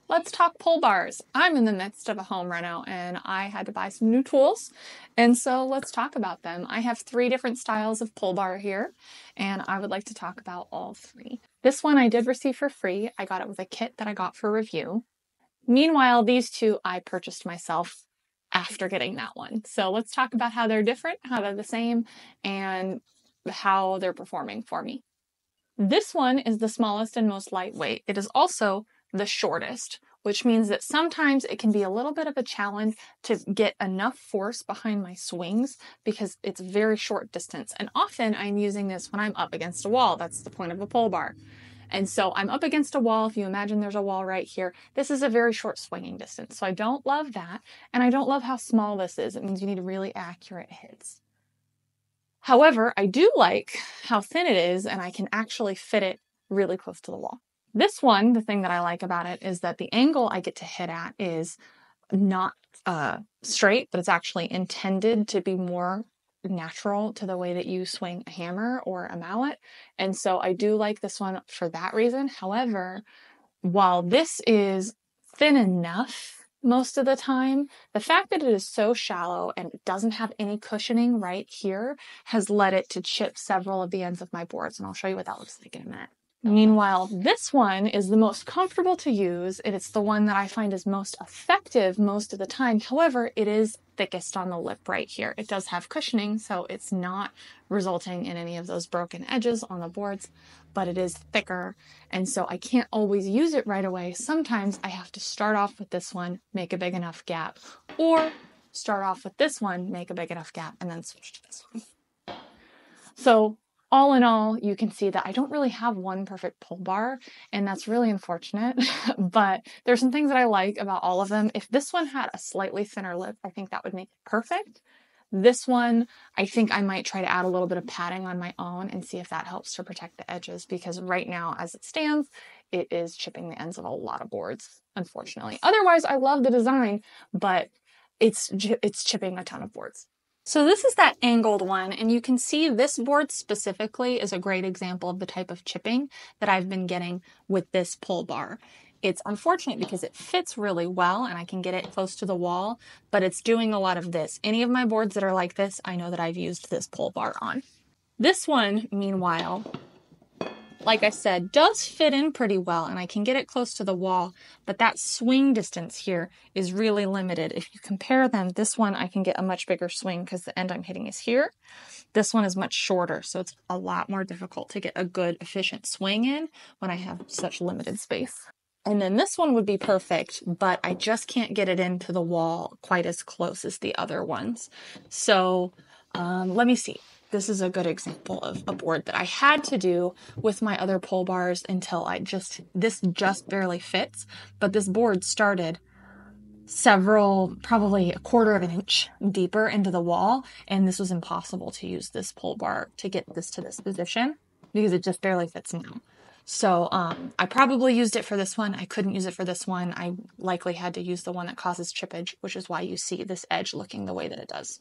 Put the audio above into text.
Let's talk pull bars. I'm in the midst of a home reno and I had to buy some new tools. And so let's talk about them. I have 3 different styles of pull bar here, and I would like to talk about all 3. This one I did receive for free. I got it with a kit that I got for review. Meanwhile, these 2 I purchased myself after getting that one. So let's talk about how they're different, how they're the same, and how they're performing for me. This one is the smallest and most lightweight. It is also the shortest, which means that sometimes it can be a little bit of a challenge to get enough force behind my swings because it's very short distance. And often I'm using this when I'm up against a wall. That's the point of a pull bar. And so I'm up against a wall. If you imagine there's a wall right here, this is a very short swinging distance. So I don't love that. And I don't love how small this is. It means you need really accurate hits. However, I do like how thin it is and I can actually fit it really close to the wall. This one, the thing that I like about it is that the angle I get to hit at is not straight, but it's actually intended to be more natural to the way that you swing a hammer or a mallet. And so I do like this one for that reason. However, while this is thin enough most of the time, the fact that it is so shallow and it doesn't have any cushioning right here has led it to chip several of the ends of my boards. And I'll show you what that looks like in a minute. Meanwhile, this one is the most comfortable to use, and it's the one that I find is most effective most of the time. However, it is thickest on the lip right here. It does have cushioning, so it's not resulting in any of those broken edges on the boards, but it is thicker, and so I can't always use it right away. Sometimes I have to start off with this one, make a big enough gap, or start off with this one, make a big enough gap, and then switch to this one. So all in all, you can see that I don't really have one perfect pull bar, and that's really unfortunate, but there's some things that I like about all of them. If this one had a slightly thinner lip, I think that would make it perfect. This one, I think I might try to add a little bit of padding on my own and see if that helps to protect the edges, because right now, as it stands, it is chipping the ends of a lot of boards, unfortunately. Otherwise, I love the design, but it's chipping a ton of boards. So this is that angled one, and you can see this board specifically is a great example of the type of chipping that I've been getting with this pull bar. It's unfortunate because it fits really well and I can get it close to the wall, but it's doing a lot of this. Any of my boards that are like this, I know that I've used this pull bar on. This one, meanwhile, like I said, does fit in pretty well and I can get it close to the wall, but that swing distance here is really limited. If you compare them, this one I can get a much bigger swing because the end I'm hitting is here. This one is much shorter, so it's a lot more difficult to get a good, efficient swing in when I have such limited space. And then this one would be perfect, but I just can't get it into the wall quite as close as the other ones. So let me see. This is a good example of a board that I had to do with my other pull bars until this just barely fits, but this board started probably a quarter of an inch deeper into the wall, and this was impossible to use this pull bar to get this to this position because it just barely fits now. So I probably used it for this one. I couldn't use it for this one. I likely had to use the one that causes chippage, which is why you see this edge looking the way that it does.